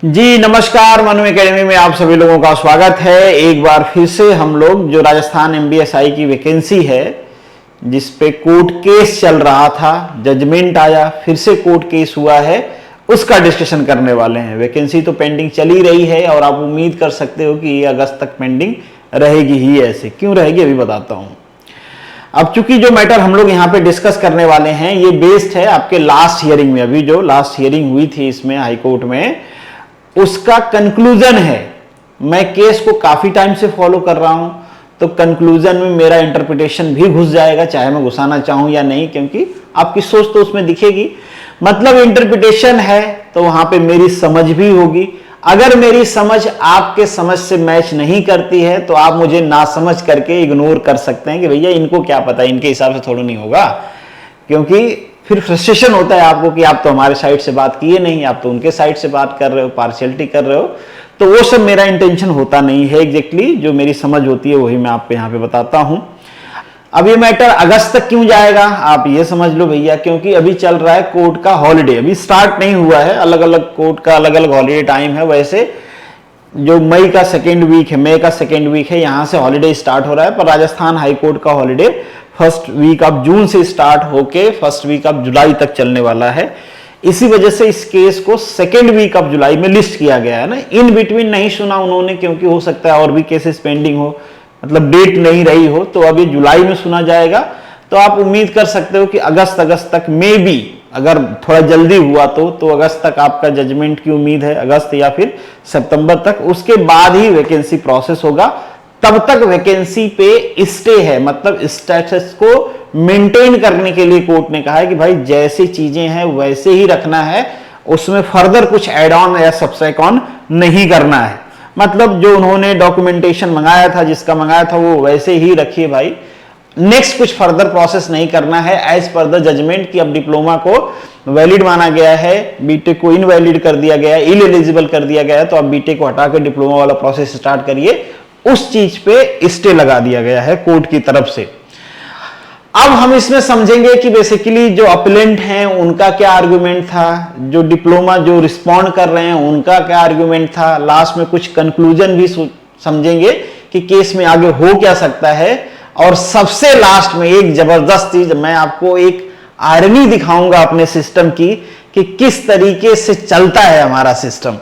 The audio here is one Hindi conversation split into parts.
जी नमस्कार, मनु एकेडमी में आप सभी लोगों का स्वागत है। एक बार फिर से हम लोग जो राजस्थान एमबीएसआई की वैकेंसी है जिस पे कोर्ट केस चल रहा था, जजमेंट आया, फिर से कोर्ट केस हुआ है, उसका डिस्कशन करने वाले हैं। वैकेंसी तो पेंडिंग चल ही रही है और आप उम्मीद कर सकते हो कि ये अगस्त तक पेंडिंग रहेगी ही। ऐसे क्यों रहेगी अभी बताता हूं। अब चूंकि जो मैटर हम लोग यहाँ पे डिस्कस करने वाले हैं ये बेस्ड है आपके लास्ट हियरिंग में। अभी जो लास्ट हियरिंग हुई थी इसमें हाईकोर्ट में, उसका कंक्लूजन है। मैं केस को काफी टाइम से फॉलो कर रहा हूं, तो कंक्लूजन में मेरा इंटरप्रिटेशन भी घुस जाएगा, चाहे मैं घुसाना चाहूं या नहीं, क्योंकि आपकी सोच तो उसमें दिखेगी। मतलब इंटरप्रिटेशन है तो वहां पे मेरी समझ भी होगी। अगर मेरी समझ आपके समझ से मैच नहीं करती है तो आप मुझे ना समझ करके इग्नोर कर सकते हैं कि भैया इनको क्या पता, इनके हिसाब से थोड़ा नहीं होगा। क्योंकि फिर फ्रस्ट्रेशन होता है आपको कि आप तो हमारे साइड से बात किए नहीं, आप तो उनके साइड से बात कर रहे हो, पार्शियलिटी कर रहे हो। तो वो सब मेरा इंटेंशन होता नहीं है। एग्जैक्टली जो मेरी समझ होती है वही मैं आपको यहाँ पे बताता हूं। अब ये मैटर अगस्त तक क्यों जाएगा आप ये समझ लो भैया, क्योंकि अभी चल रहा है कोर्ट का हॉलीडे, अभी स्टार्ट नहीं हुआ है। अलग अलग कोर्ट का अलग अलग हॉलीडे टाइम है। वैसे जो मई का सेकेंड वीक है, यहां से हॉलीडे स्टार्ट हो रहा है, पर राजस्थान हाईकोर्ट का holiday first week of June से स्टार्ट होके फर्स्ट वीक ऑफ जुलाई तक चलने वाला है। इसी वजह से इस केस को सेकेंड वीक ऑफ जुलाई में लिस्ट किया गया है ना। इन बिटवीन नहीं सुना उन्होंने, क्योंकि हो सकता है और भी केसेस पेंडिंग हो, मतलब डेट नहीं रही हो, तो अभी जुलाई में सुना जाएगा। तो आप उम्मीद कर सकते हो कि अगस्त तक मे बी, अगर थोड़ा जल्दी हुआ तो अगस्त तक आपका जजमेंट की उम्मीद है, अगस्त या फिर सितंबर तक। उसके बाद ही वैकेंसी प्रोसेस होगा। तब तक वैकेंसी पे स्टे है, मतलब स्टेटस को मेंटेन करने के लिए कोर्ट ने कहा है कि भाई जैसी चीजें हैं वैसे ही रखना है, उसमें फर्दर कुछ एड ऑन या सब्सट्रैक्ट ऑन नहीं करना है। मतलब जो उन्होंने डॉक्यूमेंटेशन मंगाया था, जिसका मंगाया था, वो वैसे ही रखिए भाई। नेक्स्ट कुछ फर्दर प्रोसेस नहीं करना है एज पर द जजमेंट। कि अब डिप्लोमा को वैलिड माना गया है, बीटेक को इनवैलिड कर दिया गया है, इनएलिजिबल कर दिया गया है, तो अब बीटेक को हटा के डिप्लोमा वाला प्रोसेस स्टार्ट करिए। उस चीज पे स्टे लगा दिया गया है कोर्ट की तरफ से। अब हम इसमें समझेंगे कि बेसिकली जो अपीलेंट हैं उनका क्या आर्गुमेंट था, जो डिप्लोमा जो रिस्पॉन्ड कर रहे हैं उनका क्या आर्गुमेंट था। लास्ट में कुछ कंक्लूजन भी समझेंगे कि केस में आगे हो क्या सकता है। और सबसे लास्ट में एक जबरदस्त चीज, मैं आपको एक आयरनी दिखाऊंगा अपने सिस्टम की कि किस तरीके से चलता है हमारा सिस्टम।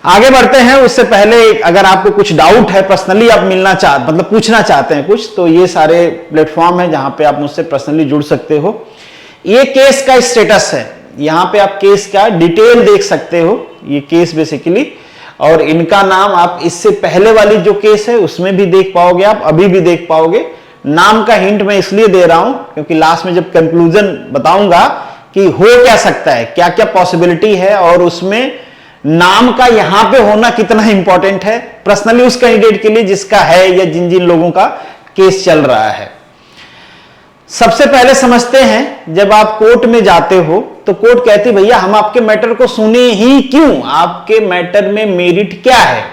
आगे बढ़ते हैं उससे पहले अगर आपको कुछ डाउट है, पर्सनली आप मतलब पूछना चाहते हैं कुछ, तो ये सारे प्लेटफॉर्म है जहां पे आप मुझसे पर्सनली जुड़ सकते हो। ये केस का स्टेटस है, यहां पे आप केस का डिटेल देख सकते हो। ये केस बेसिकली, और इनका नाम आप इससे पहले वाली जो केस है उसमें भी देख पाओगे, आप अभी भी देख पाओगे। नाम का हिंट मैं इसलिए दे रहा हूं क्योंकि लास्ट में जब कंक्लूजन बताऊंगा कि हो क्या सकता है, क्या क्या पॉसिबिलिटी है, और उसमें नाम का यहां पे होना कितना इंपॉर्टेंट है पर्सनली उस कैंडिडेट के लिए जिसका है या जिन जिन लोगों का केस चल रहा है। सबसे पहले समझते हैं, जब आप कोर्ट में जाते हो तो कोर्ट कहती भैया हम आपके मैटर को सुने ही क्यों, आपके मैटर में मेरिट क्या है।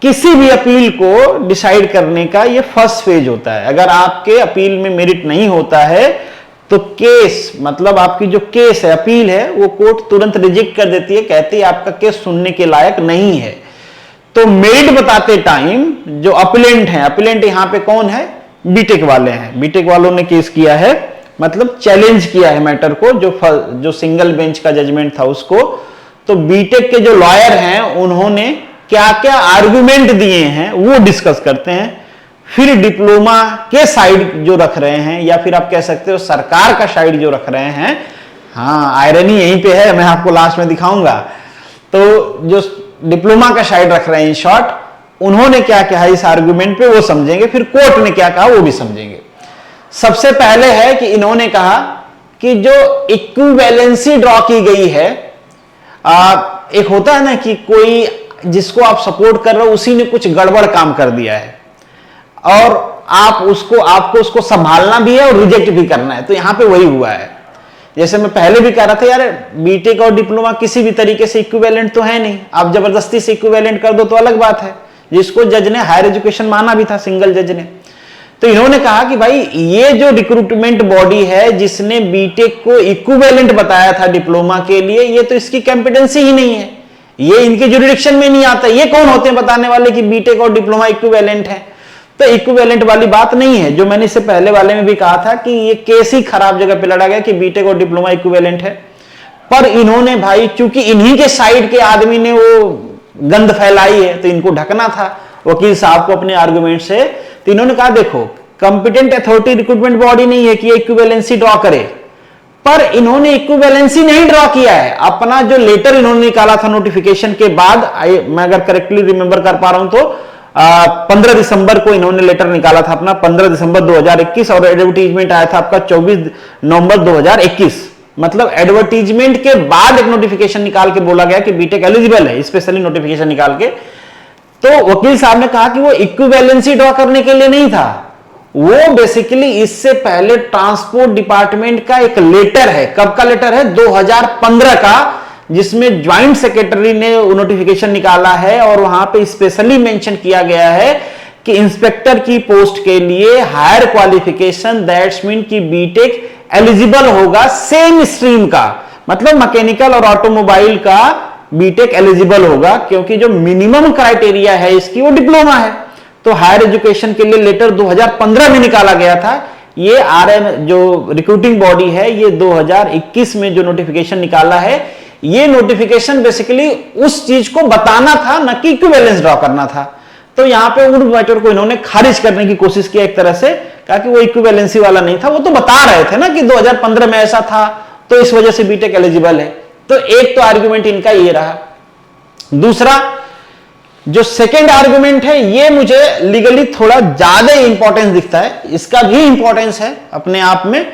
किसी भी अपील को डिसाइड करने का ये फर्स्ट फेज होता है। अगर आपके अपील में मेरिट नहीं होता है तो केस, मतलब आपकी जो केस है, अपील है, वो कोर्ट तुरंत रिजेक्ट कर देती है, कहती है आपका केस सुनने के लायक नहीं है। तो मेरिट बताते टाइम जो अपीलेंट है, अपीलेंट यहां पे कौन है, बीटेक वाले हैं। बीटेक वालों ने केस किया है, मतलब चैलेंज किया है मैटर को, जो सिंगल बेंच का जजमेंट था उसको। तो बीटेक के जो लॉयर हैं उन्होंने क्या क्या आर्गुमेंट दिए हैं वो डिस्कस करते हैं। फिर डिप्लोमा के साइड जो रख रहे हैं, या फिर आप कह सकते हो सरकार का साइड जो रख रहे हैं, हाँ आयरनी यहीं पे है, मैं आपको लास्ट में दिखाऊंगा। तो जो डिप्लोमा का साइड रख रहे हैं इन शॉर्ट, उन्होंने क्या कहा इस आर्गुमेंट पे वो समझेंगे, फिर कोर्ट ने क्या कहा वो भी समझेंगे। सबसे पहले है कि इन्होंने कहा कि जो इक्विवेलेंसी ड्रॉ की गई है, एक होता है ना कि कोई जिसको आप सपोर्ट कर रहे हो उसी ने कुछ गड़बड़ काम कर दिया है और आपको उसको संभालना भी है और रिजेक्ट भी करना है। तो यहां पे वही हुआ है। जैसे मैं पहले भी कह रहा था, यार बीटेक और डिप्लोमा किसी भी तरीके से इक्विवेलेंट तो है नहीं, आप जबरदस्ती से इक्विवेलेंट कर दो तो अलग बात है, जिसको जज ने हायर एजुकेशन माना भी था, सिंगल जज ने। तो इन्होंने कहा कि भाई ये जो रिक्रूटमेंट बॉडी है जिसने बीटेक को इक्विवेलेंट बताया था डिप्लोमा के लिए, ये तो इसकी कॉम्पिटेंसी ही नहीं है, ये इनके जुरिडिक्शन में नहीं आता। ये कौन होते हैं बताने वाले कि बीटेक और डिप्लोमा इक्विवेलेंट है? तो इक्विवेलेंट वाली बात नहीं है। जो मैंने इससे पहले वाले में भी कहा था कि ये केस ही खराब जगह पे लड़ा गया कि बीटेक और डिप्लोमा इक्विवेलेंट है। पर इन्होंने भाई, चूंकि इन्हीं के साइड के आदमी ने वो गंद फैलाई है तो इनको ढकना था वकील साहब को अपने आर्गुमेंट से। तो इन्होंने कहा देखो, कंपिटेंट अथॉरिटी रिक्रूटमेंट बॉडी नहीं है कि ये इक्विवेलेंसी ड्रॉ करे, पर इन्होंने इक्विवेलेंसी नहीं ड्रॉ किया है। अपना जो लेटर इन्होंने निकाला था नोटिफिकेशन के बाद, मैं अगर करेक्टली रिमेंबर कर पा रहा हूं तो 15 दिसंबर को इन्होंने लेटर निकाला था अपना, 15 दिसंबर 2021, और एडवर्टीजमेंट आया था आपका 24 नवंबर 2021। मतलब एडवर्टीजमेंट के बाद एक नोटिफिकेशन निकाल के बोला गया कि बीटेक एलिजिबल है, स्पेशली नोटिफिकेशन निकाल के। तो वकील साहब ने कहा कि वो इक्विवेलेंसी ड्रॉ करने के लिए नहीं था, वो बेसिकली इससे पहले ट्रांसपोर्ट डिपार्टमेंट का एक लेटर है। कब का लेटर है? 2015 का, जिसमें ज्वाइंट सेक्रेटरी ने नोटिफिकेशन निकाला है और वहां पे स्पेशली मेंशन किया गया है कि इंस्पेक्टर की पोस्ट के लिए हायर क्वालिफिकेशन, दैट्स मीन कि बीटेक एलिजिबल होगा सेम स्ट्रीम का, मतलब मैकेनिकल और ऑटोमोबाइल का बीटेक एलिजिबल होगा, क्योंकि जो मिनिमम क्राइटेरिया है इसकी वो डिप्लोमा है। तो हायर एजुकेशन के लिए लेटर 2015 में निकाला गया था। ये आरएम जो रिक्रूटिंग बॉडी है, ये 2021 में जो नोटिफिकेशन निकाला है, ये नोटिफिकेशन बेसिकली उस चीज को बताना था, न कि इक्विवेलेंस ड्रॉ करना था। तो यहां पे उन मैटर को इन्होंने खारिज करने की कोशिश की एक तरह से, कहा कि वो इक्विवेलेंसी वाला नहीं था, वो तो बता रहे थे ना कि 2015 में ऐसा था तो इस वजह से बीटेक एलिजिबल है। तो एक तो आर्गुमेंट इनका ये रहा। दूसरा जो सेकेंड आर्गुमेंट है, ये मुझे लीगली थोड़ा ज्यादा इंपॉर्टेंस दिखता है, इसका भी इंपॉर्टेंस है अपने आप में,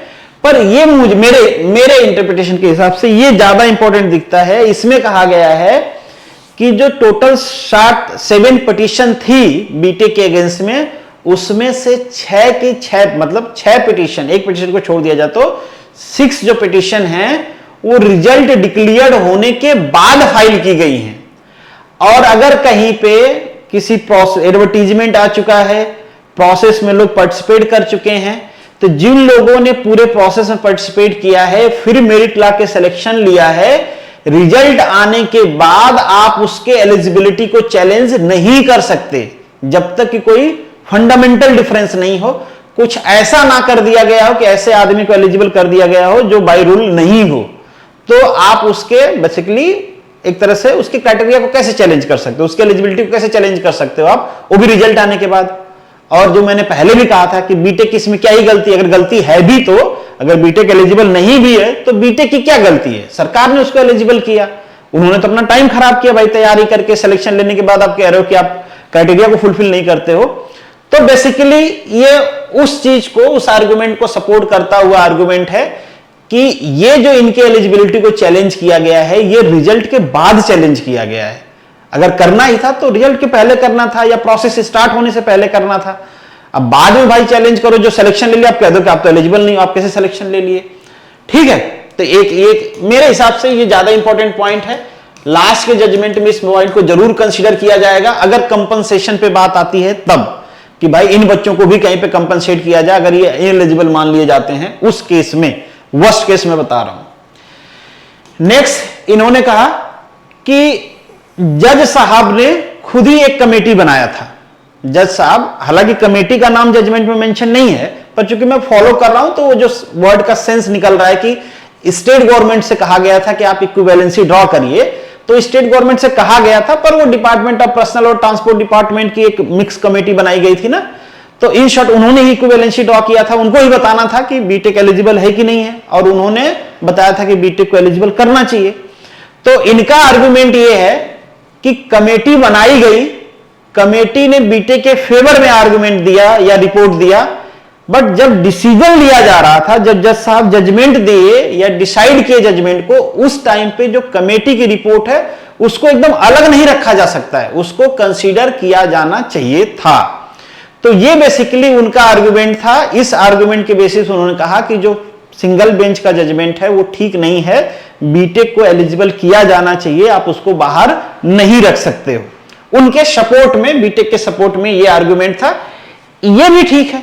पर ये मुझे मेरे इंटरप्रिटेशन के हिसाब से ये ज्यादा इंपॉर्टेंट दिखता है। इसमें कहा गया है कि जो टोटल 7 पिटीशन थी बीटेक के अगेंस्ट में, उसमें से 6 की 6, मतलब 6 पिटीशन, एक पिटीशन को छोड़ दिया जाए तो 6 जो पिटीशन है वो रिजल्ट डिक्लेयर्ड होने के बाद फाइल की गई हैं। और अगर कहीं पे किसी एडवर्टीजमेंट आ चुका है, प्रोसेस में लोग पार्टिसिपेट कर चुके हैं, तो जिन लोगों ने पूरे प्रोसेस में पार्टिसिपेट किया है, फिर मेरिट ला के सिलेक्शन लिया है, रिजल्ट आने के बाद आप उसके एलिजिबिलिटी को चैलेंज नहीं कर सकते जब तक कि कोई फंडामेंटल डिफरेंस नहीं हो, कुछ ऐसा ना कर दिया गया हो कि ऐसे आदमी को एलिजिबल कर दिया गया हो जो बाय रूल नहीं हो। तो आप उसके बेसिकली एक तरह से उसके क्राइटेरिया को कैसे चैलेंज कर सकते हो, उसके एलिजिबिलिटी को कैसे चैलेंज कर सकते हो आप, वो भी रिजल्ट आने के बाद। और जो मैंने पहले भी कहा था कि बीटेक इसमें क्या ही गलती है, अगर गलती है भी तो, अगर बीटेक एलिजिबल नहीं भी है तो बीटेक की क्या गलती है? सरकार ने उसको एलिजिबल किया, उन्होंने तो अपना टाइम खराब किया भाई, तैयारी करके सिलेक्शन लेने के बाद आप कह रहे हो कि आप क्राइटेरिया को फुलफिल नहीं करते हो। तो बेसिकली ये उस चीज को, उस आर्गुमेंट को सपोर्ट करता हुआ आर्गुमेंट है कि ये जो इनके एलिजिबिलिटी को चैलेंज किया गया है, ये रिजल्ट के बाद चैलेंज किया गया है। अगर करना ही था तो रिजल्ट के पहले करना था, या प्रोसेस स्टार्ट होने से पहले करना था। अब बाद में भाई चैलेंज करो, जो सिलेक्शन ले लिया आप कह दो कि आप तो एलिजिबल नहीं हो, आप कैसे सिलेक्शन ले लिए? ठीक है, तो एक मेरे हिसाब से ये ज्यादा इंपॉर्टेंट पॉइंट है। लास्ट के जजमेंट में इस पॉइंट को जरूर कंसीडर किया जाएगा, अगर कंपनसेशन पे बात आती है तब, कि भाई इन बच्चों को भी कहीं पे कंपनसेट किया जाए अगर ये इनएलिजिबल मान लिए जाते हैं, उस केस में, वर्स्ट केस में बता रहा हूं। नेक्स्ट इन्होंने कहा कि जज साहब ने खुद ही एक कमेटी बनाया था। जज साहब, हालांकि कमेटी का नाम जजमेंट में मेंशन नहीं है, पर चूंकि मैं फॉलो कर रहा हूं तो वो जो वर्ड का सेंस निकल रहा है कि स्टेट गवर्नमेंट से कहा गया था कि आप इक्विवेलेंसी ड्रॉ करिए, तो स्टेट गवर्नमेंट से कहा गया था, पर वो डिपार्टमेंट ऑफ पर्सनल और ट्रांसपोर्ट डिपार्टमेंट की एक मिक्स कमेटी बनाई गई थी ना, तो इन शॉर्ट उन्होंने ही इक्विवेलेंसी ड्रॉ किया था। उनको ही बताना था कि बीटेक एलिजिबल है कि नहीं है, और उन्होंने बताया था कि बीटेक को एलिजिबल करना चाहिए। तो इनका आर्गुमेंट ये है कि कमेटी बनाई गई, कमेटी ने बीटेक के फेवर में आर्गुमेंट दिया या रिपोर्ट दिया, बट जब डिसीजन लिया जा रहा था, जब जज साहब जजमेंट दिए या डिसाइड किए जजमेंट को, उस टाइम पे जो कमेटी की रिपोर्ट है उसको एकदम अलग नहीं रखा जा सकता है, उसको कंसीडर किया जाना चाहिए था। तो ये बेसिकली उनका आर्गुमेंट था। इस आर्गुमेंट के बेसिस उन्होंने कहा कि जो सिंगल बेंच का जजमेंट है वो ठीक नहीं है, बीटेक को एलिजिबल किया जाना चाहिए, आप उसको बाहर नहीं रख सकते हो। उनके सपोर्ट में, बीटेक के सपोर्ट में ये आर्गुमेंट था। ये भी ठीक है,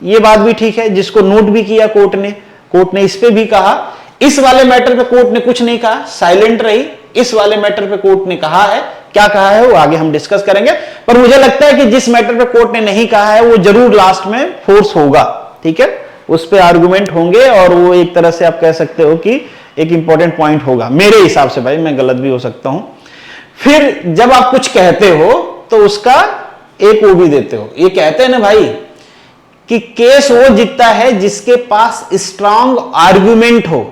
ये बात भी ठीक है, जिसको नोट भी किया कोर्ट ने इस पे भी कहा। इस वाले मैटर पे कोर्ट ने कुछ नहीं कहा, साइलेंट रही, इस वाले मैटर पे कोर्ट ने कहा है, क्या कहा है वो आगे हम डिस्कस करेंगे। पर मुझे लगता है कि जिस मैटर पे कोर्ट ने नहीं कहा है वो जरूर लास्ट में फोर्स होगा, ठीक है, उस पे आर्गुमेंट होंगे और वो एक तरह से आप कह सकते हो कि एक इंपॉर्टेंट पॉइंट होगा मेरे हिसाब से, भाई मैं गलत भी हो सकता हूं। फिर जब आप कुछ कहते हो तो उसका एक वो भी देते हो। ये कहते हैं ना भाई कि केस वो जीतता है जिसके पास स्ट्रांग आर्गुमेंट हो।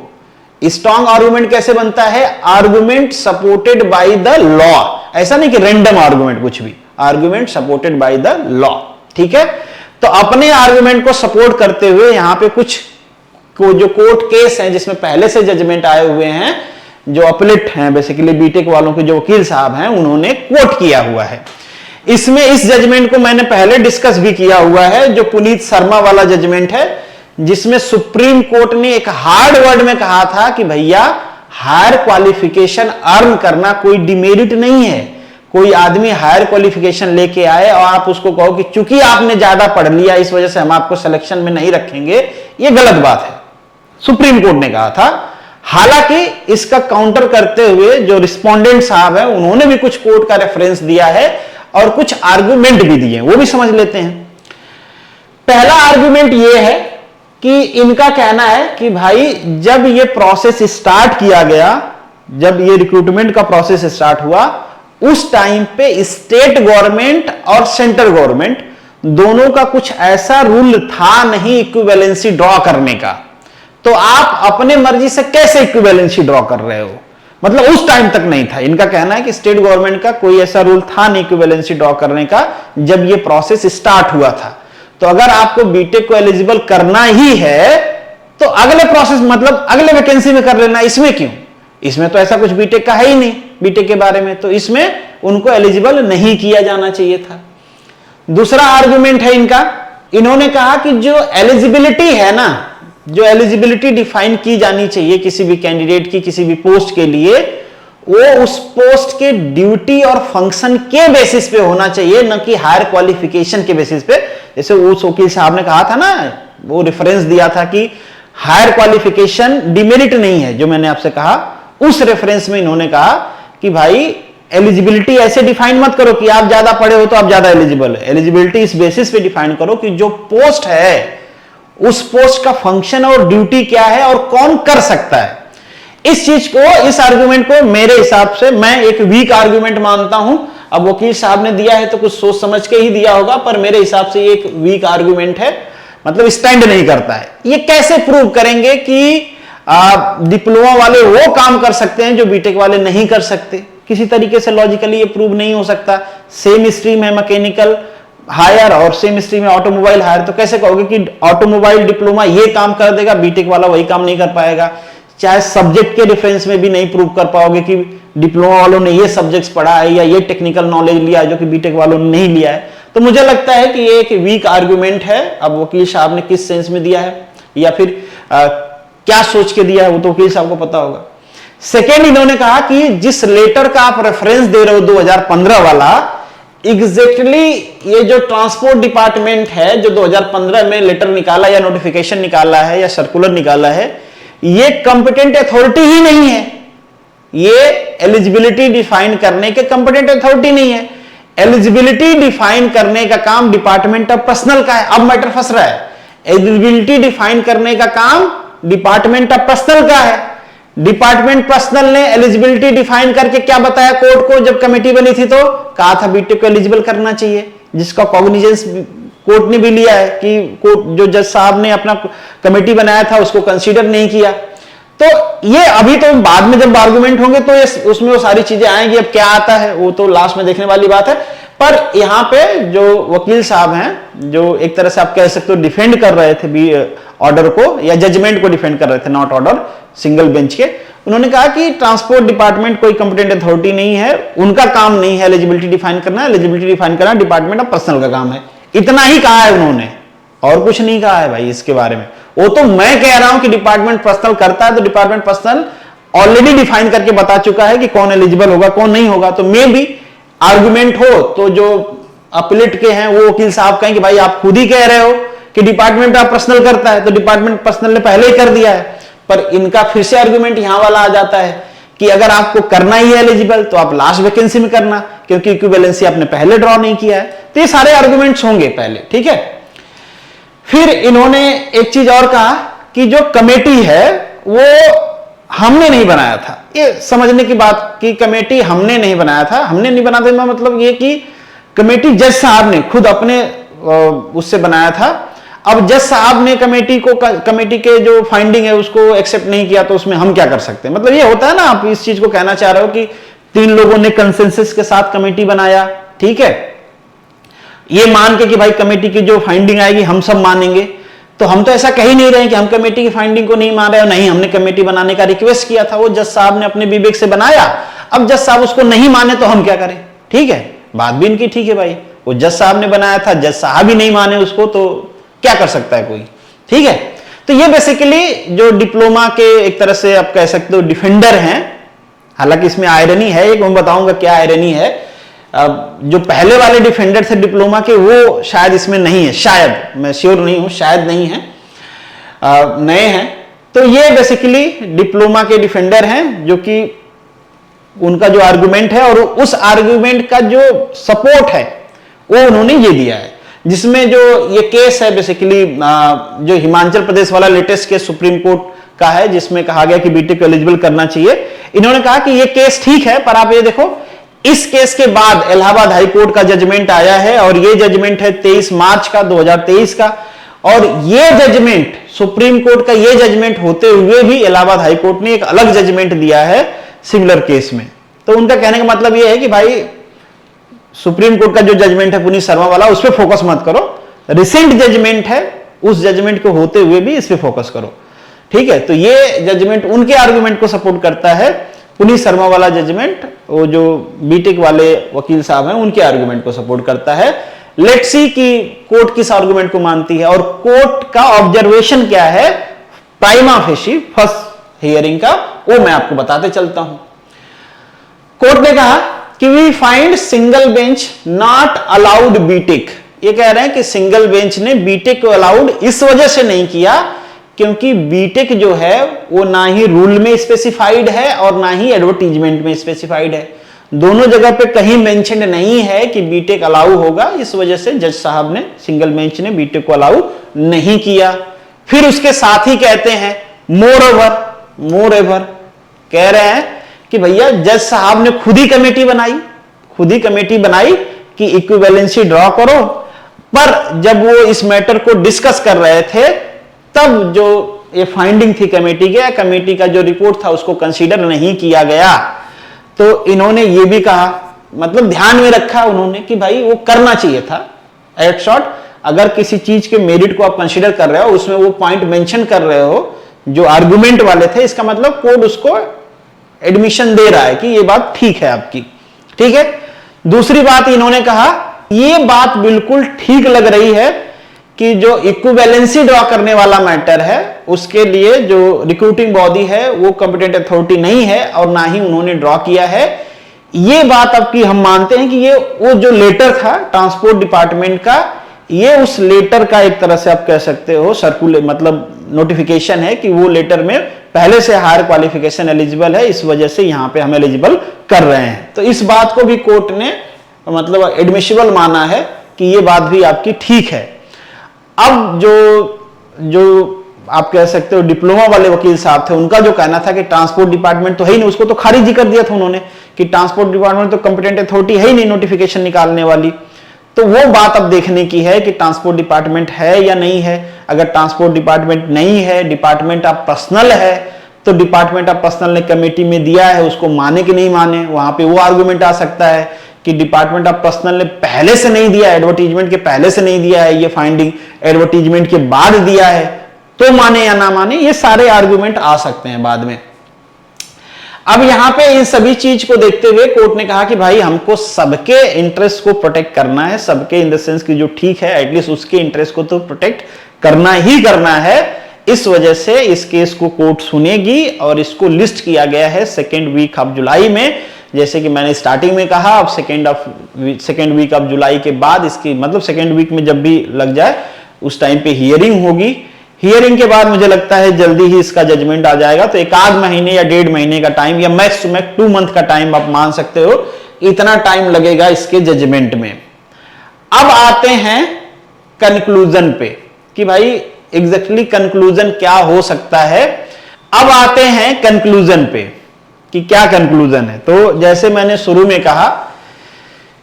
स्ट्रांग आर्गुमेंट कैसे बनता है? Argument supported by the law, ऐसा नहीं कि रैंडम आर्गुमेंट, कुछ भी argument supported by the law, ठीक है। तो अपने आर्गुमेंट को सपोर्ट करते हुए यहां पे कुछ जो कोर्ट केस हैं जिसमें पहले से जजमेंट आए हुए हैं, जो अपलिट हैं बेसिकली बीटेक वालों के जो वकील साहब हैं, उन्होंने कोट किया हुआ है। इसमें इस जजमेंट को मैंने पहले डिस्कस भी किया हुआ है, जो पुनीत शर्मा वाला जजमेंट है, जिसमें सुप्रीम कोर्ट ने एक हार्ड वर्ड में कहा था कि भैया हायर क्वालिफिकेशन अर्न करना कोई डिमेरिट नहीं है। कोई आदमी हायर क्वालिफिकेशन लेके आए और आप उसको कहो कि चूंकि आपने ज्यादा पढ़ लिया इस वजह से हम आपको सिलेक्शन में नहीं रखेंगे, ये गलत बात है, सुप्रीम कोर्ट ने कहा था। हालांकि इसका काउंटर करते हुए जो रिस्पोंडेंट साहब है उन्होंने भी कुछ कोर्ट का रेफरेंस दिया है और कुछ आर्गुमेंट भी दिए, वो भी समझ लेते हैं। पहला आर्गुमेंट ये है कि इनका कहना है कि भाई जब ये प्रोसेस स्टार्ट किया गया, जब ये रिक्रूटमेंट का प्रोसेस स्टार्ट हुआ, उस टाइम पे स्टेट गवर्नमेंट और सेंट्रल गवर्नमेंट दोनों का कुछ ऐसा रूल था नहीं इक्विवेलेंसी ड्रॉ करने का। तो आप अपने मर्जी से कैसे इक्विवेलेंसी ड्रॉ कर रहे हो? मतलब उस टाइम तक नहीं था। इनका कहना है कि स्टेट गवर्नमेंट का कोई ऐसा रूल था नहीं इक्विवेलेंसी ड्रॉ करने का जब ये प्रोसेस स्टार्ट हुआ था। तो अगर आपको बीटेक को एलिजिबल करना ही है तो अगले प्रोसेस मतलब अगले वैकेंसी में कर लेना, इसमें क्यों? इसमें तो ऐसा कुछ बीटेक का है ही नहीं बीटेक के बारे में, तो इसमें उनको एलिजिबल नहीं किया जाना चाहिए था। दूसरा आर्गुमेंट है इनका, इन्होंने कहा कि जो एलिजिबिलिटी है ना, जो एलिजिबिलिटी डिफाइन की जानी चाहिए किसी भी कैंडिडेट की किसी भी पोस्ट के लिए, वो उस पोस्ट के ड्यूटी और फंक्शन के बेसिस पे होना चाहिए, न कि हायर क्वालिफिकेशन के बेसिस पे। जैसे उस वकील साहब ने कहा था ना, वो रेफरेंस दिया था कि हायर क्वालिफिकेशन डिमेरिट नहीं है, जो मैंने आपसे कहा, उस रेफरेंस में इन्होंने कहा कि भाई एलिजिबिलिटी ऐसे डिफाइन मत करो कि आप ज्यादा पढ़े हो तो आप ज्यादा एलिजिबल है। एलिजिबिलिटी इस बेसिस पे डिफाइन करो कि जो पोस्ट है उस पोस्ट का फंक्शन और ड्यूटी क्या है और कौन कर सकता है। इस चीज को, इस आर्गुमेंट को मेरे हिसाब से मैं एक वीक आर्गुमेंट मानता हूं। अब वकील साहब ने दिया है तो कुछ सोच समझ के ही दिया होगा, पर मेरे हिसाब से ये एक वीक आर्गुमेंट है, मतलब स्टैंड नहीं करता है। ये कैसे प्रूव करेंगे कि डिप्लोमा वाले वो काम कर सकते हैं जो बीटेक वाले नहीं कर सकते? किसी तरीके से लॉजिकली ये प्रूव नहीं हो सकता। सेम स्ट्रीम है मैकेनिकल हायर और सेम स्ट्रीम है ऑटोमोबाइल हायर, तो कैसे कहोगे कि ऑटोमोबाइल डिप्लोमा ये काम कर देगा, बीटेक वाला वही काम नहीं कर पाएगा? चाहे सब्जेक्ट के डिफरेंस में भी नहीं प्रूव कर पाओगे कि डिप्लोमा वालों ने ये सब्जेक्ट्स पढ़ा है या ये टेक्निकल नॉलेज लिया है जो कि बीटेक वालों ने नहीं लिया है। तो मुझे लगता है कि ये एक वीक आर्गुमेंट है। अब वकील साहब ने किस सेंस में दिया है या फिर क्या सोच के दिया है वो तो वकील साहब को पता होगा। सेकेंड, इन्होंने कहा कि जिस लेटर का आप रेफरेंस दे रहे हो 2015 वाला, एग्जैक्टली ये जो ट्रांसपोर्ट डिपार्टमेंट है जो 2015 में लेटर निकाला या नोटिफिकेशन निकाला है या सर्कुलर निकाला है, ये कंपिटेंट अथॉरिटी ही नहीं है। ये एलिजिबिलिटी डिफाइन करने के कंपिटेंट अथॉरिटी नहीं है। एलिजिबिलिटी डिफाइन करने का काम डिपार्टमेंट ऑफ पर्सनल का है। अब मैटर फंस रहा है। एलिजिबिलिटी डिफाइन करने का काम डिपार्टमेंट ऑफ पर्सनल का है। डिपार्टमेंट पर्सनल ने एलिजिबिलिटी डिफाइन करके क्या बताया कोर्ट को? जब कमेटी बनी थी तो कहा था बीटेक को एलिजिबल करना चाहिए, जिसका कॉग्निजेंस कोर्ट ने भी लिया है कि कोर्ट जो जज साहब ने अपना कमेटी बनाया था उसको कंसीडर नहीं किया। तो ये अभी तो बाद में जब आर्गुमेंट होंगे तो ये उसमें वो सारी चीजें आएंगी। अब क्या आता है वो तो लास्ट में देखने वाली बात है। पर यहां पे जो वकील साहब हैं, जो एक तरह से आप कह सकते हो डिफेंड कर रहे थे ऑर्डर को या जजमेंट को डिफेंड कर रहे थे, नॉट ऑर्डर, सिंगल बेंच के, उन्होंने कहा कि ट्रांसपोर्ट डिपार्टमेंट कोई कंपिटेंट अथॉरिटी नहीं है, उनका काम नहीं है एलिजिबिलिटी डिफाइन करना। एलिजिबिलिटी डिफाइन करना डिपार्टमेंट ऑफ पर्सनल का काम है। इतना ही कहा है उन्होंने, और कुछ नहीं कहा है भाई इसके बारे में। वो तो मैं कह रहा हूं कि डिपार्टमेंट पर्सनल करता है, तो डिपार्टमेंट पर्सनल ऑलरेडी डिफाइन करके बता चुका है कि कौन एलिजिबल होगा कौन नहीं होगा। तो मे भी आर्गुमेंट हो तो जो अपलिट के हैं वो वकील साहब कहें कि भाई आप खुद ही कह रहे हो कि डिपार्टमेंट ऑफ पर्सनल करता है, तो डिपार्टमेंट पर्सनल ने पहले ही कर दिया है। पर इनका फिर से आर्गुमेंट यहां वाला आ जाता है कि अगर आपको करना ही है एलिजिबल तो आप लास्ट वैकेंसी में करना, क्योंकि इक्विवेलेंसी आपने पहले ड्रॉ नहीं किया है। तो ये सारे आर्गुमेंट्स होंगे पहले, ठीक है। फिर इन्होंने एक चीज और कहा कि जो कमेटी है वो हमने नहीं बनाया था। ये समझने की बात कि कमेटी हमने नहीं बनाया था। हमने नहीं बनाया था मतलब ये कि कमेटी जज साहब ने खुद अपने उससे बनाया था। अब जज साहब ने कमेटी के जो फाइंडिंग है उसको एक्सेप्ट नहीं किया तो उसमें हम क्या कर सकते हैं। मतलब ये होता है ना, आप इस चीज को कहना चाह रहे हो कि 3 लोगों ने कंसेंसस के साथ कमेटी बनाया, ठीक है, ये मान के कि भाई कमेटी की जो फाइंडिंग आएगी हम सब मानेंगे। तो हम तो ऐसा कह ही नहीं रहे कि हम कमेटी की फाइंडिंग को नहीं मान रहे, नहीं, हमने कमेटी बनाने का रिक्वेस्ट किया था, वो जज साहब ने अपने विवेक से बनाया। अब जज साहब उसको नहीं माने तो हम क्या करें, ठीक है, बात भी इनकी ठीक है भाई, वो जज साहब ने बनाया था, जज साहब ही नहीं माने उसको तो क्या कर सकता है कोई, ठीक है। तो ये बेसिकली जो डिप्लोमा के एक तरह से आप कह सकते हो डिफेंडर हैं। हालांकि इसमें आयरनी है, एक मैं बताऊंगा क्या आयरनी है। जो पहले वाले डिफेंडर थे डिप्लोमा के वो शायद इसमें नहीं है, शायद, मैं श्योर नहीं हूं, शायद नहीं है, नए हैं। तो ये बेसिकली डिप्लोमा के डिफेंडर हैं, जो कि उनका जो आर्गुमेंट है और उस आर्गुमेंट का जो सपोर्ट है वो उन्होंने ये दिया है, जिसमें जो ये केस है बेसिकली जो हिमाचल प्रदेश वाला लेटेस्ट केस सुप्रीम कोर्ट का है, जिसमें कहा गया कि बीटेक को एलिजिबल करना चाहिए। इन्होंने कहा कि ये केस ठीक है, पर आप ये देखो इस केस के बाद इलाहाबाद हाई कोर्ट का जजमेंट आया है और ये जजमेंट है 23 मार्च का 2023 का, और ये जजमेंट सुप्रीम कोर्ट का ये जजमेंट होते हुए भी इलाहाबाद हाई कोर्ट ने एक अलग जजमेंट दिया है सिमिलर केस में। तो उनका कहने का मतलब ये है कि भाई सुप्रीम कोर्ट का जो जजमेंट है पुनीत शर्मा वाला, उस पर फोकस मत करो, रिसेंट जजमेंट है उस जजमेंट को होते हुए भी इस पर फोकस करो, ठीक है। तो ये जजमेंट उनके आर्गुमेंट को सपोर्ट करता है, पुनीत शर्मा वाला जजमेंट वो जो बीटेक वाले वकील साहब हैं उनके आर्गुमेंट को सपोर्ट करता है। लेट्स सी कि कोर्ट किस आर्गुमेंट को मानती है और कोर्ट का ऑब्जर्वेशन क्या है प्राइमा फेसी फर्स्ट हियरिंग का, वो मैं आपको बताते चलता हूं। कोर्ट ने कहा कि we find single bench not allowed BTech. ये कह रहे हैं कि सिंगल बेंच ने बीटेक को अलाउड इस वजह से नहीं किया क्योंकि बीटेक जो है वो ना ही रूल में स्पेसिफाइड है और ना ही एडवर्टीजमेंट में स्पेसिफाइड है। दोनों जगह पे कहीं मेंशन्ड नहीं है कि बीटेक अलाउ होगा, इस वजह से जज साहब ने, सिंगल बेंच ने बीटेक को अलाउ नहीं किया। फिर उसके साथ ही कहते हैं मोर एवर कह रहे हैं कि भैया जज साहब ने खुद ही कमेटी बनाई कि इक्विवेलेंसी ड्रॉ करो, पर जब वो इस मैटर को डिस्कस कर रहे थे तब जो ये फाइंडिंग थी कमेटी का जो रिपोर्ट था उसको कंसीडर नहीं किया गया। तो इन्होंने ये भी कहा, मतलब ध्यान में रखा उन्होंने कि भाई वो करना चाहिए था। एट शॉर्ट, अगर किसी चीज के मेरिट को आप कंसीडर कर रहे हो, उसमें वो पॉइंट मेंशन कर रहे हो जो आर्गुमेंट वाले थे, इसका मतलब कोर्ट उसको एडमिशन दे रहा है कि ये बात ठीक है आपकी, ठीक है। दूसरी बात इन्होंने कहा, ये बात बिल्कुल ठीक लग रही है कि जो इक्विवेलेंसी ड्रॉ करने वाला मैटर है उसके लिए जो रिक्रूटिंग बॉडी है वो कॉम्पिटेंट अथॉरिटी नहीं है और ना ही उन्होंने ड्रॉ किया है। ये बात अब की हम मानते हैं कि ये वो जो लेटर था ट्रांसपोर्ट डिपार्टमेंट का, ये उस लेटर का एक तरह से आप कह सकते हो सर्कुलर, मतलब नोटिफिकेशन है कि वो लेटर में पहले से हायर क्वालिफिकेशन एलिजिबल है, इस वजह से यहां पे हम एलिजिबल कर रहे हैं। तो इस बात को भी कोर्ट ने मतलब एडमिसिबल माना है कि ये बात भी आपकी ठीक है। अब जो आप कह सकते हो डिप्लोमा वाले वकील साहब थे, उनका जो कहना था कि ट्रांसपोर्ट डिपार्टमेंट तो है ही नहीं, उसको तो खारिज ही कर दिया था उन्होंने कि ट्रांसपोर्ट डिपार्टमेंट तो कॉम्पिटेंट अथॉरिटी है ही नहीं नोटिफिकेशन निकालने वाली। तो वो बात अब देखने की है कि ट्रांसपोर्ट डिपार्टमेंट है या नहीं है। अगर ट्रांसपोर्ट डिपार्टमेंट नहीं है, डिपार्टमेंट ऑफ पर्सनल है, तो डिपार्टमेंट ऑफ पर्सनल ने कमेटी में दिया है, उसको माने कि नहीं माने, वहां पे वो आर्गुमेंट आ सकता है कि डिपार्टमेंट ऑफ पर्सनल ने पहले से नहीं दिया, एडवर्टीजमेंट के पहले से नहीं दिया है, ये फाइंडिंग एडवर्टीजमेंट के बाद दिया है, तो माने या ना माने, ये सारे आर्गुमेंट आ सकते हैं बाद में। अब यहां पे इन सभी चीज को देखते हुए कोर्ट ने कहा कि भाई हमको सबके इंटरेस्ट को प्रोटेक्ट करना है, सबके इन द सेंस की जो ठीक है एटलीस्ट उसके इंटरेस्ट को तो प्रोटेक्ट करना ही करना है। इस वजह से इस केस को कोर्ट सुनेगी और इसको लिस्ट किया गया है 2nd वीक ऑफ जुलाई में। जैसे कि मैंने स्टार्टिंग में कहा, अब 2nd वीक ऑफ जुलाई के बाद इसकी मतलब 2nd वीक में जब भी लग जाए उस टाइम पे हियरिंग होगी। हियरिंग के बाद मुझे लगता है जल्दी ही इसका जजमेंट आ जाएगा। तो एक आध महीने या 1.5 महीने का टाइम या मैक्स टू मैक्स 2 मंथ का टाइम आप मान सकते हो, इतना टाइम लगेगा इसके जजमेंट में। अब आते हैं कंक्लूजन पे कि भाई एग्जैक्टली कंक्लूजन क्या हो सकता है। अब आते हैं कंक्लूजन पे कि क्या कंक्लूजन है। तो जैसे मैंने शुरू में कहा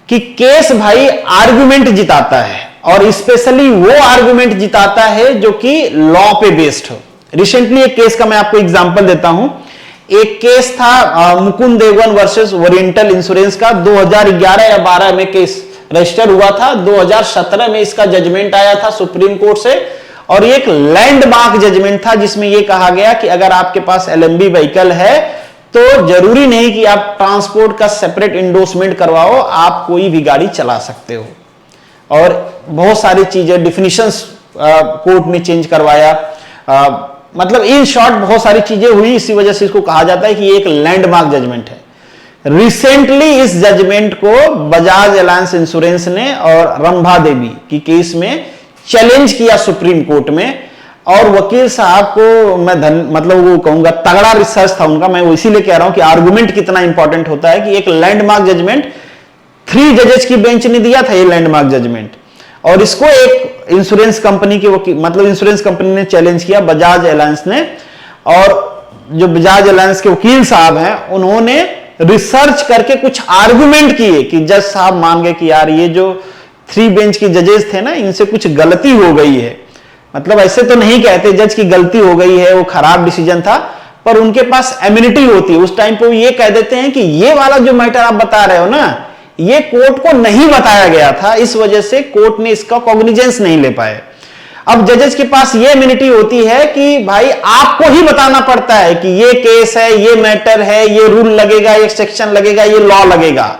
कि केस भाई आर्गुमेंट जिताता है, और स्पेशली वो आर्गुमेंट जिताता है जो कि लॉ पे बेस्ड हो। रिसेंटली एक केस का मैं आपको एग्जांपल देता हूं। एक केस था मुकुंद देवन वर्सेस ओरिएंटल इंश्योरेंस का, 2011 या 12 में केस रजिस्टर हुआ था। 2017 में इसका जजमेंट आया था सुप्रीम कोर्ट से, और ये एक लैंडमार्क जजमेंट था जिसमें यह कहा गया कि अगर आपके पास एलएमबी व्हीकल है तो जरूरी नहीं कि आप ट्रांसपोर्ट का सेपरेट इंडोर्समेंट करवाओ, आप कोई भी गाड़ी चला सकते हो। और बहुत सारी चीजें डिफिनिशंस कोर्ट ने चेंज करवाया, मतलब इन शॉर्ट बहुत सारी चीजें हुई। इसी वजह से इसको कहा जाता है कि ये एक लैंडमार्क जजमेंट है। रिसेंटली इस जजमेंट को बजाज एलायंस इंश्योरेंस ने और रंभा देवी की केस में चैलेंज किया सुप्रीम कोर्ट में। और वकील साहब को मैं मतलब वो कहूंगा तगड़ा रिसर्च था उनका। मैं वो इसीलिए कह रहा हूं कि आर्गुमेंट कितना इंपॉर्टेंट होता है कि एक लैंडमार्क जजमेंट 3 जजेस की बेंच ने दिया था, ये लैंडमार्क जजमेंट, और इसको एक इंश्योरेंस कंपनी के वकील मतलब इंश्योरेंस कंपनी ने चैलेंज किया, बजाज एलायंस ने। और जो बजाज एलायंस के वकील साहब हैं उन्होंने रिसर्च करके कुछ आर्गुमेंट किए कि जज साहब मान गए कि यार ये जो 3 बेंच की जजेस थे ना, इनसे कुछ गलती हो गई है। मतलब ऐसे तो नहीं कहते जज की गलती हो गई है, वो खराब डिसीजन था, पर उनके पास इम्यूनिटी होती है। उस टाइम पे वो ये कह देते हैं कि ये वाला जो मैटर आप बता रहे हो ना, ये कोर्ट को नहीं बताया गया था, इस वजह से कोर्ट ने इसका कॉग्निजेंस नहीं ले पाए। अब जजेस के पास ये इम्यूनिटी होती है कि भाई आपको ही बताना पड़ता है कि ये केस है, ये मैटर है, ये रूल लगेगा, ये सेक्शन लगेगा, ये लॉ लगेगा,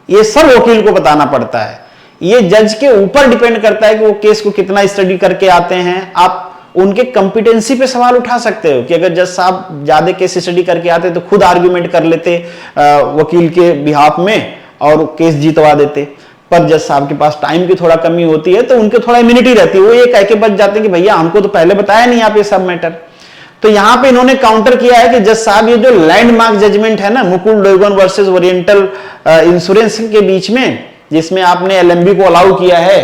ये सब वकील को बताना पड़ता है। ये जज के ऊपर डिपेंड करता है कि वो केस को कितना स्टडी करके आते हैं। आप उनके कंपिटेंसी पे सवाल उठा सकते हो कि अगर जज साहब ज्यादा केस स्टडी करके आते तो खुद आर्ग्यूमेंट कर लेते वकील के बिहाफ में और केस जीतवा देते। पर जज साहब के पास टाइम की थोड़ा कमी होती है तो उनके थोड़ा इम्यूनिटी रहती है, वो ये कह के बच जाते हैं कि भैया हमको तो पहले बताया नहीं आप ये सब मैटर। तो यहां पे इन्होंने काउंटर किया है कि जज साहब ये जो लैंडमार्क जजमेंट है ना Mukul Dogon versus oriental insurance के बीच में, जिसमें आपने एलएमबी को अलाउ किया है,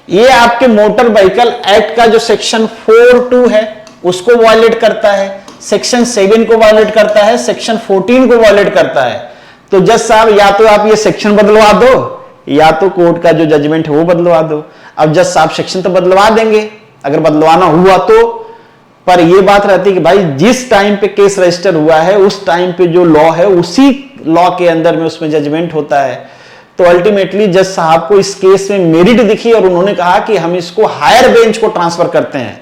ये आपके मोटर व्हीकल एक्ट का जो सेक्शन 4(2) है उसको वायलेट करता है, सेक्शन 7 को वायलेट करता है, सेक्शन 14 को वायलेट करता है। तो जज साहब या तो आप ये सेक्शन बदलवा दो या तो कोर्ट का जो जजमेंट है वो बदलवा दो। अब जज साहब सेक्शन तो बदलवा देंगे अगर बदलवाना हुआ तो, पर ये बात रहती है कि भाई जिस टाइम पे केस रजिस्टर हुआ है उस टाइम पे जो लॉ है उसी लॉ के अंदर में उसमें जजमेंट होता है। तो अल्टीमेटली जज साहब को इस केस में मेरिट दिखी और उन्होंने कहा कि हम इसको हायर बेंच को ट्रांसफर करते हैं।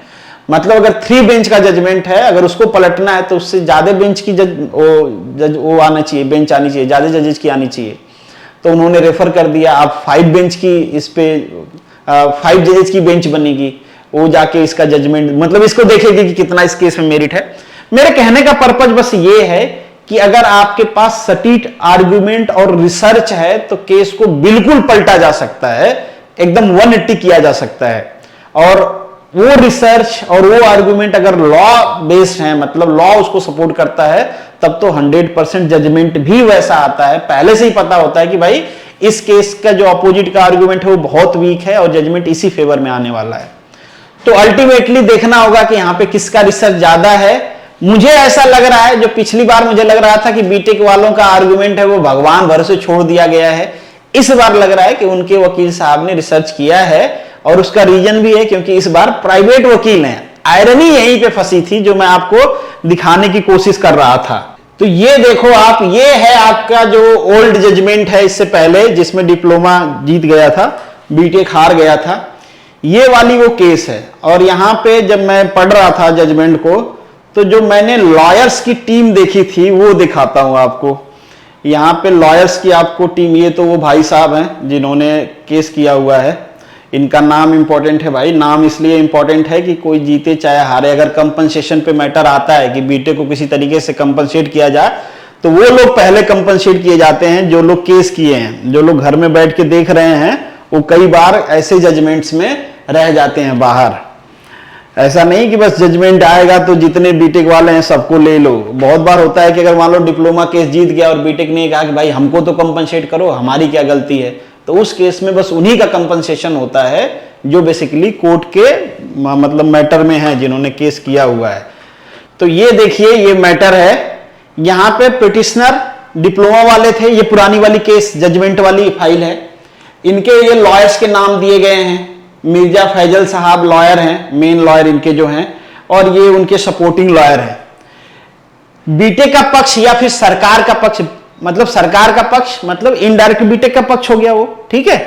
मतलब अगर 3 बेंच का जजमेंट है, अगर उसको पलटना है तो उससे ज्यादा बेंच की वो आना चाहिए, बेंच आनी चाहिए, ज्यादा जजेस की आनी चाहिए। तो उन्होंने रेफर कर दिया, आप 5 बेंच की इस पे 5 जजेस की बेंच बनेगी, वो जाके इसका जजमेंट मतलब इसको देखेगी कि कितना इस केस में मेरिट है। मेरे कहने का पर्पज बस ये है कि अगर आपके पास सटीक आर्गुमेंट और रिसर्च है तो केस को बिल्कुल पलटा जा सकता है, एकदम 180 किया जा सकता है। और वो रिसर्च और वो आर्गुमेंट अगर लॉ बेस्ड है, मतलब लॉ उसको सपोर्ट करता है, तब तो 100% जजमेंट भी वैसा आता है। पहले से ही पता होता है कि भाई इस केस का जो अपोजिट का आर्गुमेंट है वो बहुत वीक है और जजमेंट इसी फेवर में आने वाला है। तो अल्टीमेटली देखना होगा कि यहां पे किसका रिसर्च ज्यादा है। मुझे ऐसा लग रहा है, जो पिछली बार मुझे लग रहा था कि बीटेक वालों का आर्गुमेंट है वो भगवान भरोसे छोड़ दिया गया है, इस बार लग रहा है कि उनके वकील साहब ने रिसर्च किया है। और उसका रीजन भी है क्योंकि इस बार प्राइवेट वकील हैं। आयरनी यहीं पे फंसी थी जो मैं आपको दिखाने की कोशिश कर रहा था। तो ये देखो आप, ये है आपका जो ओल्ड जजमेंट है इससे पहले, जिसमें डिप्लोमा जीत गया था, बीटेक हार गया था, ये वाली वो केस है। और यहां पे जब मैं पढ़ रहा था जजमेंट को, तो जो मैंने लॉयर्स की टीम देखी थी वो दिखाता हूं आपको। यहां पे लॉयर्स की आपको टीम, ये तो वो भाई साहब हैं जिन्होंने केस किया हुआ है। इनका नाम इंपॉर्टेंट है भाई, नाम इसलिए इंपॉर्टेंट है कि कोई जीते चाहे हारे, अगर कंपनसेशन पे मैटर आता है कि बीटे को किसी तरीके से कंपनसेट किया जाए तो वो लोग पहले कंपनसेट किए जाते हैं जो लोग केस किए हैं। जो लोग घर में बैठ के देख रहे हैं वो कई बार ऐसे जजमेंट्स में रह जाते हैं बाहर। ऐसा नहीं कि बस जजमेंट आएगा तो जितने बीटेक वाले हैं सबको ले लो। बहुत बार होता है कि अगर मान लो डिप्लोमा केस जीत गया और बीटेक ने कहा कि भाई हमको तो कंपनसेट करो, हमारी क्या गलती है, तो उस केस में बस उन्हीं का कंपनसेशन होता है जो बेसिकली कोर्ट के मतलब मैटर में है, जिन्होंने केस किया हुआ है। तो ये देखिए, ये मैटर है, यहां पे पिटिशनर डिप्लोमा वाले थे, ये पुरानी वाली केस जजमेंट वाली फाइल है। इनके ये लॉयर्स के नाम दिए गए हैं, मिर्जा फैजल साहब लॉयर हैं, मेन लॉयर इनके जो हैं, और ये उनके सपोर्टिंग लॉयर हैं। बीटेक का पक्ष या फिर सरकार का पक्ष, मतलब सरकार का पक्ष मतलब इनडायरेक्ट बीटेक का पक्ष हो गया वो, ठीक है।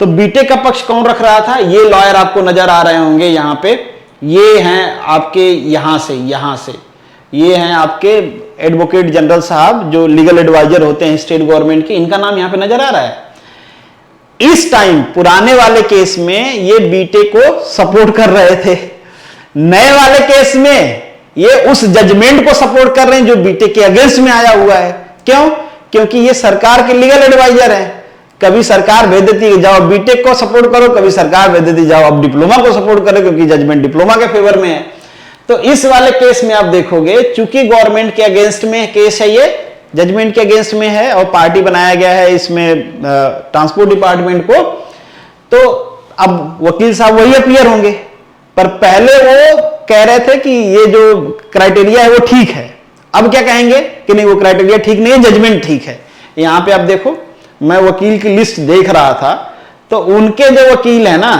तो बीटेक का पक्ष कौन रख रहा था, ये लॉयर आपको नजर आ रहे होंगे यहां पे, ये हैं आपके यहां से ये हैं आपके एडवोकेट जनरल साहब जो लीगल एडवाइजर होते हैं स्टेट गवर्नमेंट के, इनका नाम यहां पे नजर आ रहा है। इस टाइम पुराने वाले केस में ये बीटेक को सपोर्ट कर रहे थे, नए वाले केस में ये उस जजमेंट को सपोर्ट कर रहे हैं जो बीटेक के अगेंस्ट में आया हुआ है। क्यों? क्योंकि ये सरकार के लीगल एडवाइजर हैं। कभी सरकार भेज देती है जाओ बीटेक को सपोर्ट करो, कभी सरकार भेज देती जाओ अब डिप्लोमा को सपोर्ट करो, क्योंकि जजमेंट डिप्लोमा के फेवर में है। तो इस वाले केस में आप देखोगे, चूंकि गवर्नमेंट के अगेंस्ट में केस है, ये जजमेंट के अगेंस्ट में है और पार्टी बनाया गया है इसमें ट्रांसपोर्ट डिपार्टमेंट को, तो अब वकील साहब वही अपीयर होंगे। पर पहले वो कह रहे थे कि ये जो क्राइटेरिया है वो ठीक है, अब क्या कहेंगे कि नहीं वो क्राइटेरिया ठीक नहीं है, जजमेंट ठीक है। यहां पे आप देखो, मैं वकील की लिस्ट देख रहा था, तो उनके जो वकील है ना,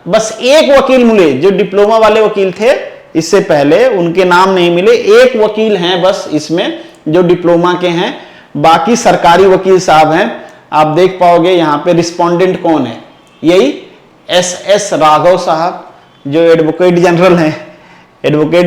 बस एक वकील मिले जो डिप्लोमा वाले वकील थे, इससे पहले उनके नाम नहीं मिले। एक वकील हैं बस इसमें जो डिप्लोमा के हैं, बाकी सरकारी वकील साहब हैं। आप देख पाओगे यहां पे रिस्पोंडेंट कौन है, यही एस राघव साहब जो एडवोकेट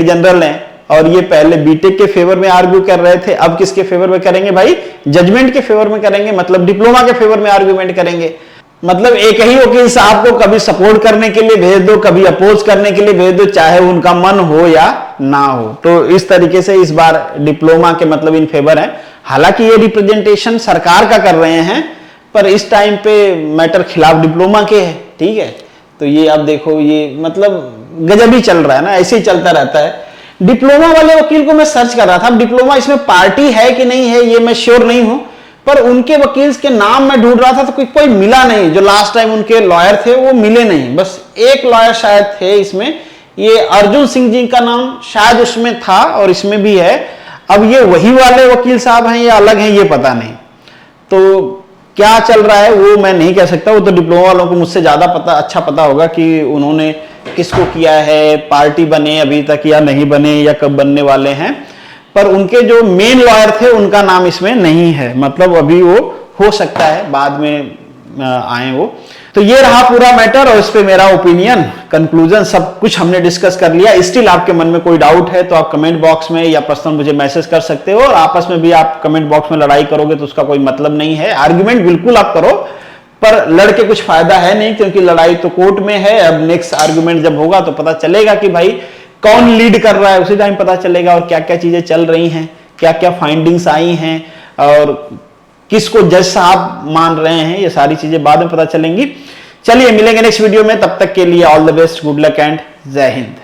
जनरल हैं, और ये पहले बीटेक के फेवर में आर्ग्यू कर रहे थे, अब किसके फेवर में करेंगे भाई, जजमेंट के फेवर में करेंगे, मतलब डिप्लोमा के फेवर में आर्ग्यूमेंट करेंगे। मतलब एक ही वकील साहब को कभी सपोर्ट करने के लिए भेज दो, कभी अपोज करने के लिए भेज दो, चाहे उनका मन हो या ना हो। तो इस तरीके से इस बार डिप्लोमा के मतलब इन फेवर है। हालांकि ये रिप्रेजेंटेशन सरकार का कर रहे हैं, पर इस टाइम पे मैटर खिलाफ डिप्लोमा के है, ठीक है। तो ये आप देखो, ये मतलब गजब ही चल रहा है ना, ऐसे ही चलता रहता है। डिप्लोमा वाले वकील को मैं सर्च कर रहा था, डिप्लोमा इसमें पार्टी है कि नहीं है ये मैं श्योर नहीं हूं, पर उनके वकील के नाम मैं ढूंढ रहा था तो कोई मिला नहीं। जो लास्ट टाइम उनके लॉयर थे वो मिले नहीं, बस एक लॉयर शायद थे इसमें, ये अर्जुन सिंह जी का नाम शायद उसमें था और इसमें भी है। अब ये वही वाले वकील साहब हैं या अलग हैं ये पता नहीं। तो क्या चल रहा है वो मैं नहीं कह सकता, वो तो डिप्लोमा वालों को मुझसे ज्यादा अच्छा पता होगा कि उन्होंने किसको किया है, पार्टी बने अभी तक या नहीं बने या कब बनने वाले हैं। पर उनके जो मेन लॉयर थे उनका नाम इसमें नहीं है, मतलब अभी वो हो सकता है बाद में आए वो। तो ये रहा पूरा मैटर और इस पे मेरा ओपिनियन, कंक्लूजन, सब कुछ हमने डिस्कस कर लिया। स्टिल आपके मन में कोई डाउट है तो आप कमेंट बॉक्स में या पर्सनल मुझे मैसेज कर सकते हो, और आपस में भी आप कमेंट बॉक्स में लड़ाई करोगे तो उसका कोई मतलब नहीं है। आर्ग्यूमेंट बिल्कुल आप करो, पर लड़के कुछ फायदा है नहीं, क्योंकि लड़ाई तो कोर्ट में है। अब नेक्स्ट आर्ग्यूमेंट जब होगा तो पता चलेगा कि भाई कौन लीड कर रहा है, उसी टाइम पता चलेगा, और क्या क्या चीजें चल रही हैं, क्या क्या फाइंडिंग्स आई हैं, और किसको जज साहब मान रहे हैं, ये सारी चीजें बाद में पता चलेंगी। चलिए मिलेंगे नेक्स्ट वीडियो में, तब तक के लिए all the best, good luck and जय हिंद।